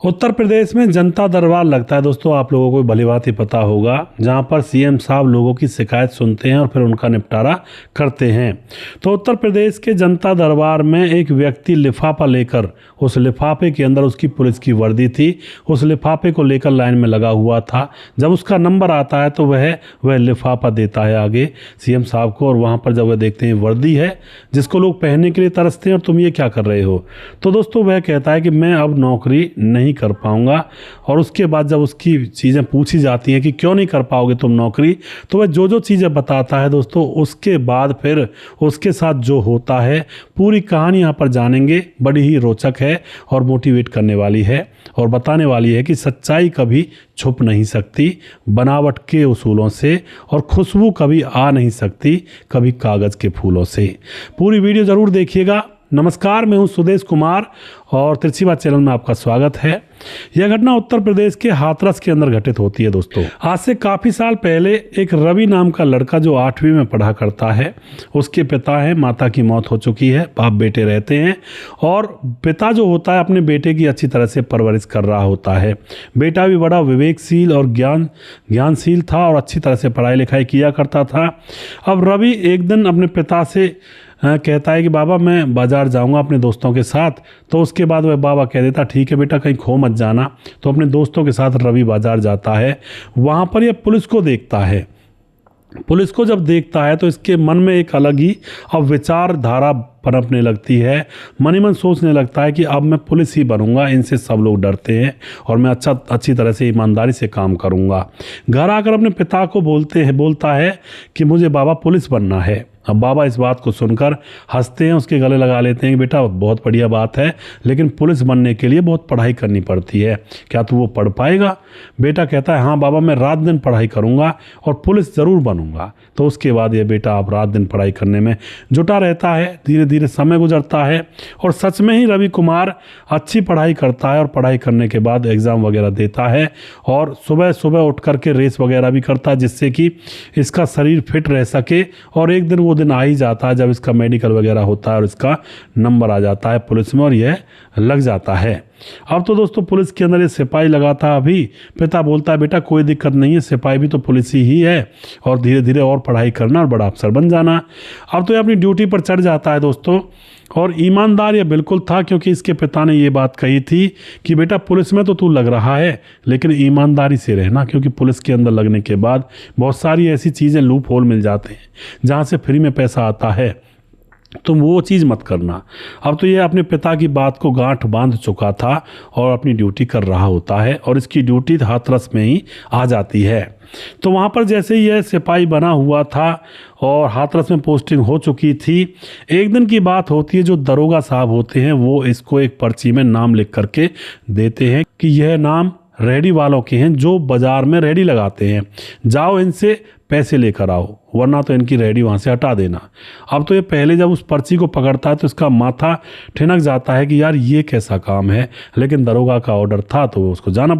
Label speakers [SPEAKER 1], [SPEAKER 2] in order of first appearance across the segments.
[SPEAKER 1] उत्तर प्रदेश में जनता दरबार लगता है दोस्तों, आप लोगों को भलीभांति पता होगा, जहां पर सीएम साहब लोगों की शिकायत सुनते हैं और फिर उनका निपटारा करते हैं। तो उत्तर प्रदेश के जनता दरबार में एक व्यक्ति लिफाफा लेकर, उस लिफाफे के अंदर उसकी पुलिस की वर्दी थी, उस लिफाफे को लेकर लाइन में लगा हुआ था। जब उसका नंबर आता है तो वह लिफाफा देता है आगे सीएम साहब को, और वहाँ पर जब वह देखते हैं वर्दी है जिसको लोग पहनने के लिए तरसते हैं और तुम ये क्या कर रहे हो, तो दोस्तों वह कहता है कि मैं अब नौकरी नहीं कर पाऊंगा। और उसके बाद जब उसकी चीज़ें पूछी जाती हैं कि क्यों नहीं कर पाओगे तुम नौकरी, तो वह जो चीज़ें बताता है दोस्तों, उसके बाद फिर उसके साथ जो होता है पूरी कहानी यहाँ पर जानेंगे। बड़ी ही रोचक है और मोटिवेट करने वाली है और बताने वाली है कि सच्चाई कभी छुप नहीं सकती बनावट के उसूलों से, और खुशबू कभी आ नहीं सकती कभी कागज़ के फूलों से। पूरी वीडियो ज़रूर देखिएगा। नमस्कार, मैं हूं सुदेश कुमार और तिरछी बात चैनल में आपका स्वागत है। यह घटना उत्तर प्रदेश के हाथरस के अंदर घटित होती है दोस्तों। आज से काफ़ी साल पहले एक रवि नाम का लड़का जो 8वीं में पढ़ा करता है, उसके पिता हैं, माता की मौत हो चुकी है, बाप बेटे रहते हैं, और पिता जो होता है अपने बेटे की अच्छी तरह से परवरिश कर रहा होता है। बेटा भी बड़ा विवेकशील और ज्ञानशील था और अच्छी तरह से पढ़ाई लिखाई किया करता था। अब रवि एक दिन अपने पिता से कहता है कि बाबा मैं बाज़ार जाऊंगा अपने दोस्तों के साथ। तो उसके बाद वह बाबा कह देता ठीक है बेटा, कहीं खो मत जाना। तो अपने दोस्तों के साथ रवि बाज़ार जाता है। वहाँ पर यह पुलिस को देखता है। पुलिस को जब देखता है तो इसके मन में एक अलग ही अब विचारधारा पनपने लगती है। मन ही मन सोचने लगता है कि अब मैं पुलिस ही बनूंगा, इनसे सब लोग डरते हैं और मैं अच्छी तरह से ईमानदारी से काम करूंगा। घर आकर अपने पिता को बोलता है कि मुझे बाबा पुलिस बनना है। अब बाबा इस बात को सुनकर हंसते हैं, उसके गले लगा लेते हैं कि बेटा बहुत बढ़िया बात है, लेकिन पुलिस बनने के लिए बहुत पढ़ाई करनी पड़ती है, क्या तू वो पढ़ पाएगा? बेटा कहता है हाँ बाबा, मैं रात दिन पढ़ाई करूँगा और पुलिस ज़रूर बनूंगा। तो उसके बाद ये बेटा अब रात दिन पढ़ाई करने में जुटा रहता है। धीरे धीरे समय गुजरता है और सच में ही रवि कुमार अच्छी पढ़ाई करता है और पढ़ाई करने के बाद एग्ज़ाम वगैरह देता है और सुबह सुबह उठ करके रेस वगैरह भी करता है, जिससे कि इसका शरीर फिट रह सके। और एक दिन वो दिन आ ही जाता है जब इसका मेडिकल वगैरह होता है और इसका नंबर आ जाता है पुलिस में और यह लग जाता है। अब तो दोस्तों पुलिस के अंदर ये सिपाही लगा था। अभी पिता बोलता है बेटा कोई दिक्कत नहीं है, सिपाही भी तो पुलिस ही है, और धीरे धीरे और पढ़ाई करना और बड़ा अफसर बन जाना। अब तो ये अपनी ड्यूटी पर चढ़ जाता है दोस्तों। और ईमानदार ये बिल्कुल था, क्योंकि इसके पिता ने ये बात कही थी कि बेटा पुलिस में तो तू लग रहा है, लेकिन ईमानदारी से रहना, क्योंकि पुलिस के अंदर लगने के बाद बहुत सारी ऐसी चीज़ें लूप होल मिल जाते हैं जहाँ से फ्री में पैसा आता है, तुम वो चीज़ मत करना। अब तो ये अपने पिता की बात को गांठ बांध चुका था और अपनी ड्यूटी कर रहा होता है, और इसकी ड्यूटी हाथरस में ही आ जाती है। तो वहाँ पर जैसे ही यह सिपाही बना हुआ था और हाथरस में पोस्टिंग हो चुकी थी, एक दिन की बात होती है, जो दरोगा साहब होते हैं वो इसको एक पर्ची में नाम लिख करके देते हैं कि यह नाम रेहड़ी वालों के हैं जो बाज़ार में रेहड़ी लगाते हैं, जाओ इनसे पैसे लेकर आओ, वरना तो इनकी रेहड़ी वहाँ से हटा देना। अब तो ये पहले जब उस पर्ची को पकड़ता है तो इसका माथा ठिनक जाता है कि यार ये कैसा काम है, लेकिन दरोगा का ऑर्डर था तो उसको जाना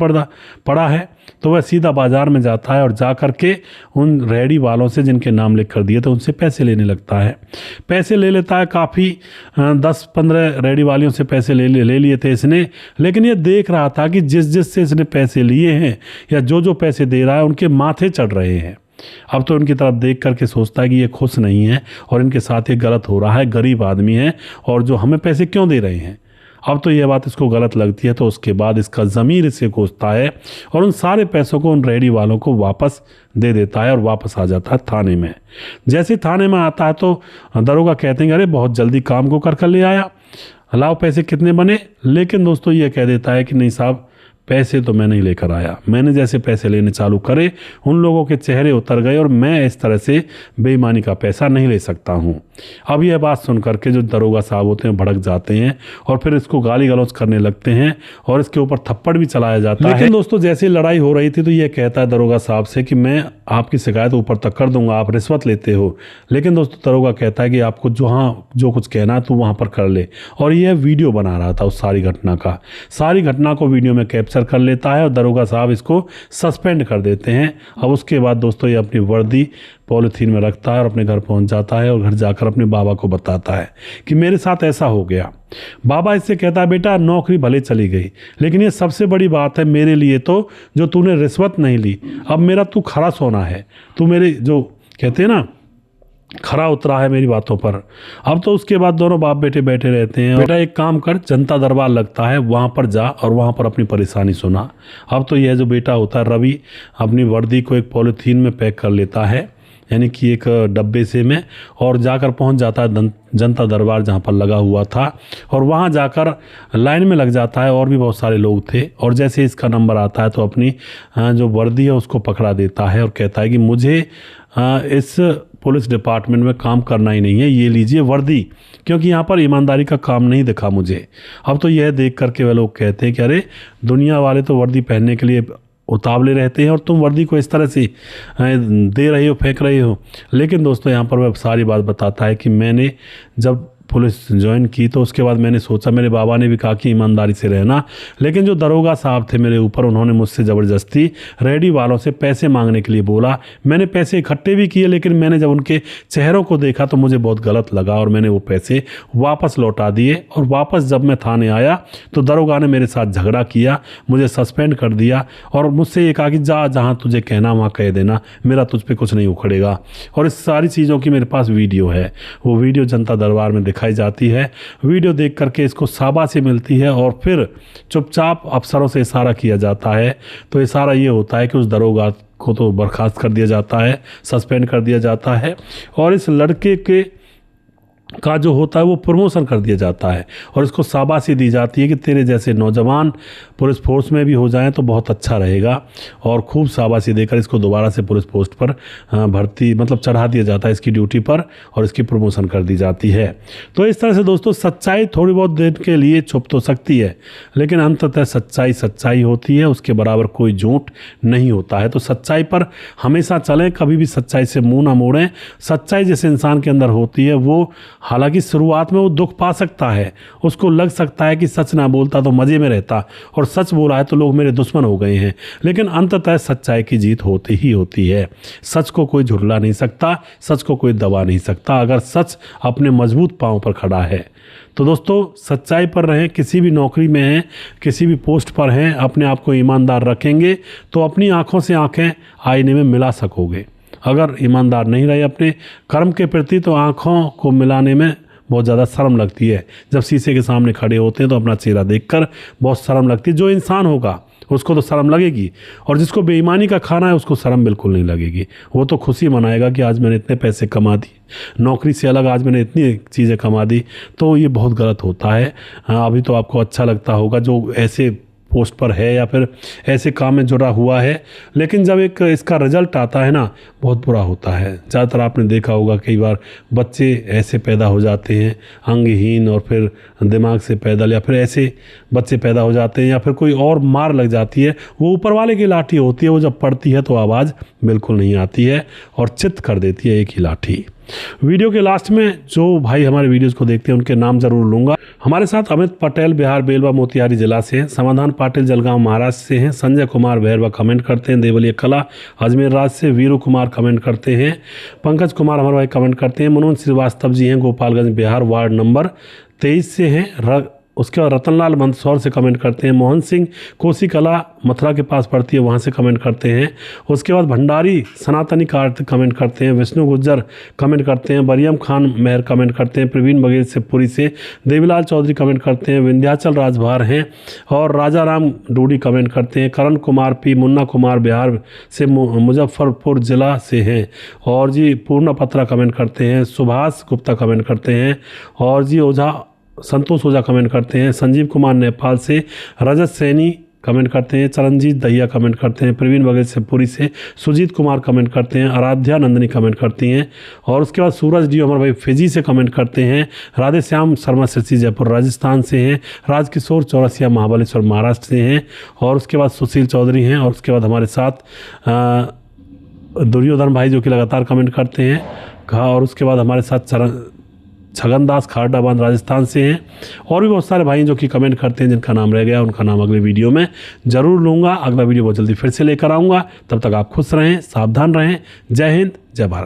[SPEAKER 1] पड़ा है। तो वह सीधा बाज़ार में जाता है और जा कर के उन रेहड़ी वालों से जिनके नाम लिख कर दिए थे उनसे पैसे लेने लगता है। पैसे ले लेता है, काफ़ी 10-15 रेहड़ी वालियों से पैसे ले लिए थे इसने। लेकिन ये देख रहा था कि जिस से इसने पैसे लिए हैं या जो पैसे दे रहा है उनके माथे चढ़ रहे हैं। अब तो उनकी तरफ देख करके सोचता है कि ये खुश नहीं है और इनके साथ ये गलत हो रहा है, गरीब आदमी है और जो हमें पैसे क्यों दे रहे हैं। अब तो ये बात इसको गलत लगती है। तो उसके बाद इसका ज़मीर इसे कोसता है और उन सारे पैसों को उन रेहड़ी वालों को वापस दे देता है और वापस आ जाता है थाने में। जैसे थाने में आता है तो दरोगा कहते हैं अरे बहुत जल्दी काम को कर ले आया, लाओ पैसे कितने बने। लेकिन दोस्तों ये कह देता है कि नहीं साहब, पैसे तो मैं नहीं लेकर आया। मैंने जैसे पैसे लेने चालू करे उन लोगों के चेहरे उतर गए और मैं इस तरह से बेईमानी का पैसा नहीं ले सकता हूँ। अब यह बात सुन करके जो दरोगा साहब होते हैं भड़क जाते हैं और फिर इसको गाली गलौज करने लगते हैं और इसके ऊपर थप्पड़ भी चलाया जाता है। लेकिन दोस्तों जैसे लड़ाई हो रही थी तो ये कहता है दरोगा साहब से कि मैं आपकी शिकायत ऊपर तक कर दूंगा, आप रिश्वत लेते हो। लेकिन दोस्तों दरोगा कहता है कि आपको जो कुछ कहना है तो वहाँ पर कर ले। और यह वीडियो बना रहा था उस सारी घटना को वीडियो में कैप्चर कैप्चर कर लेता है और दरोगा साहब इसको सस्पेंड कर देते हैं। अब उसके बाद दोस्तों ये अपनी वर्दी पॉलीथीन में रखता है और अपने घर पहुंच जाता है और घर जाकर अपने बाबा को बताता है कि मेरे साथ ऐसा हो गया। बाबा इससे कहता है बेटा नौकरी भले चली गई, लेकिन ये सबसे बड़ी बात है मेरे लिए तो जो तूने रिश्वत नहीं ली, अब मेरा तू खरा सोना है, तू मेरे जो कहते हैं ना खरा उतरा है मेरी बातों पर। अब तो उसके बाद दोनों बाप बेटे बैठे रहते हैं। बेटा एक काम कर, जनता दरबार लगता है वहाँ पर जा और वहाँ पर अपनी परेशानी सुना। अब तो यह जो बेटा होता है रवि अपनी वर्दी को एक पॉलीथीन में पैक कर लेता है, यानी कि एक डब्बे से में, और जाकर पहुंच जाता है जनता दरबार जहां पर लगा हुआ था, और वहां जाकर लाइन में लग जाता है। और भी बहुत सारे लोग थे, और जैसे इसका नंबर आता है तो अपनी जो वर्दी है उसको पकड़ा देता है और कहता है कि मुझे इस पुलिस डिपार्टमेंट में काम करना ही नहीं है, ये लीजिए वर्दी, क्योंकि यहाँ पर ईमानदारी का काम नहीं दिखा मुझे। अब तो यह देख करके वे लोग कहते हैं कि अरे दुनिया वाले तो वर्दी पहनने के लिए उतावले रहते हैं और तुम वर्दी को इस तरह से दे रहे हो, फेंक रहे हो। लेकिन दोस्तों यहाँ पर वह सारी बात बताता है कि मैंने जब पुलिस ज्वाइन की तो उसके बाद मैंने सोचा, मेरे बाबा ने भी कहा कि ईमानदारी से रहना, लेकिन जो दरोगा साहब थे मेरे ऊपर, उन्होंने मुझसे ज़बरदस्ती रेडी वालों से पैसे मांगने के लिए बोला। मैंने पैसे इकट्ठे भी किए, लेकिन मैंने जब उनके चेहरों को देखा तो मुझे बहुत गलत लगा और मैंने वो पैसे वापस लौटा दिए। और वापस जब मैं थाने आया तो दरोगा ने मेरे साथ झगड़ा किया, मुझे सस्पेंड कर दिया और मुझसे ये कहा कि जा जहाँ तुझे कहना वहाँ कह देना, मेरा तुझ पर कुछ नहीं उखड़ेगा। और इस सारी चीज़ों की मेरे पास वीडियो है, वो वीडियो जनता दरबार में दिखाई जाती है। वीडियो देख करके इसको शाबाशी मिलती है और फिर चुपचाप अफसरों से इशारा किया जाता है। तो इशारा ये होता है कि उस दरोगा को तो बर्खास्त कर दिया जाता है, सस्पेंड कर दिया जाता है, और इस लड़के के का जो होता है वो प्रमोशन कर दिया जाता है और इसको शाबाशी दी जाती है कि तेरे जैसे नौजवान पुलिस फोर्स में भी हो जाएं तो बहुत अच्छा रहेगा। और खूब शाबाशी देकर इसको दोबारा से पुलिस पोस्ट पर भर्ती मतलब चढ़ा दिया जाता है इसकी ड्यूटी पर, और इसकी प्रमोशन कर दी जाती है। तो इस तरह से दोस्तों सच्चाई थोड़ी बहुत देर के लिए छुप तो सकती है, लेकिन अंततः सच्चाई सच्चाई होती है, उसके बराबर कोई झूठ नहीं होता है। तो सच्चाई पर हमेशा चलें, कभी भी सच्चाई से मुंह ना मोड़ें। सच्चाई जिस इंसान के अंदर होती है वो हालांकि शुरुआत में वो दुख पा सकता है, उसको लग सकता है कि सच ना बोलता तो मज़े में रहता और सच बोला है तो लोग मेरे दुश्मन हो गए हैं, लेकिन अंततः सच्चाई की जीत होती ही होती है। सच को कोई झुठला नहीं सकता, सच को कोई दबा नहीं सकता, अगर सच अपने मजबूत पांव पर खड़ा है। तो दोस्तों सच्चाई पर रहें, किसी भी नौकरी में हैं, किसी भी पोस्ट पर हैं, अपने आप को ईमानदार रखेंगे तो अपनी आँखों से आँखें आईने में मिला सकोगे। अगर ईमानदार नहीं रहे अपने कर्म के प्रति तो आँखों को मिलाने में बहुत ज़्यादा शर्म लगती है। जब शीशे के सामने खड़े होते हैं तो अपना चेहरा देखकर बहुत शर्म लगती है। जो इंसान होगा उसको तो शर्म लगेगी, और जिसको बेईमानी का खाना है उसको शर्म बिल्कुल नहीं लगेगी। वो तो खुशी मनाएगा कि आज मैंने इतने पैसे कमा दिए, नौकरी से अलग आज मैंने इतनी चीज़ें कमा दी। तो ये बहुत गलत होता है। अभी तो आपको अच्छा लगता होगा जो ऐसे पोस्ट पर है या फिर ऐसे काम में जुड़ा हुआ है, लेकिन जब एक इसका रिजल्ट आता है ना बहुत बुरा होता है। ज़्यादातर आपने देखा होगा कई बार बच्चे ऐसे पैदा हो जाते हैं अंगहीन और फिर दिमाग से पैदल, या फिर ऐसे बच्चे पैदा हो जाते हैं या फिर कोई और मार लग जाती है, वो ऊपर वाले की लाठी होती है, वो जब पड़ती है तो आवाज़ बिल्कुल नहीं आती है और चित्त कर देती है एक ही लाठी। वीडियो के लास्ट में जो भाई हमारे वीडियोस को देखते हैं उनके नाम जरूर लूँगा। हमारे साथ अमित पटेल बिहार बेलवा मोतिहारी जिला से हैं, समाधान पाटिल जलगांव महाराष्ट्र से हैं, संजय कुमार भैरवा कमेंट करते हैं, देवलिया कला अजमेर राज्य से वीरू कुमार कमेंट करते हैं, पंकज कुमार हमारे भाई कमेंट करते हैं, मनोज श्रीवास्तव जी हैं गोपालगंज बिहार वार्ड नंबर 23 से हैं, उसके बाद रतनलाल मंदसौर से कमेंट करते हैं, मोहन सिंह कोसी कला मथुरा के पास पड़ती है वहाँ से कमेंट करते हैं, उसके बाद भंडारी सनातनी कार्ड कमेंट करते हैं, विष्णु गुज्जर कमेंट करते हैं, बरियम खान मेहर कमेंट करते हैं, प्रवीण बघेल से पुरी से, देवीलाल चौधरी कमेंट करते हैं, विंध्याचल राजभार हैं और राजा राम डूडी कमेंट करते हैं, करण कुमार पी, मुन्ना कुमार बिहार से मुजफ्फरपुर ज़िला से हैं, और जी पूर्णा पत्रा कमेंट करते हैं, सुभाष गुप्ता कमेंट करते हैं, और जी ओझा संतोष ओझा कमेंट करते हैं, संजीव कुमार नेपाल से, रजत सैनी कमेंट करते हैं, चरणजीत दहिया कमेंट करते हैं, प्रवीण बघेल से पुरी से, सुजीत कुमार कमेंट करते हैं, आराध्या नंदनी कमेंट करती हैं, और उसके बाद सूरज डी हमारे भाई फिजी से कमेंट करते हैं, राधे श्याम शर्मा सिरसी जयपुर राजस्थान से हैं, राजकिशोर चौरसिया महाबलेश्वर महाराष्ट्र से हैं, और उसके बाद सुशील चौधरी हैं, और उसके बाद हमारे साथ दुर्योधन भाई जो कि लगातार कमेंट करते हैं, और उसके बाद हमारे साथ छगनदास खारडाबाद राजस्थान से हैं, और भी बहुत सारे भाई जो कि कमेंट करते हैं, जिनका नाम रह गया उनका नाम अगले वीडियो में ज़रूर लूँगा। अगला वीडियो बहुत जल्दी फिर से लेकर आऊँगा। तब तक आप खुश रहें, सावधान रहें। जय हिंद, जय भारत।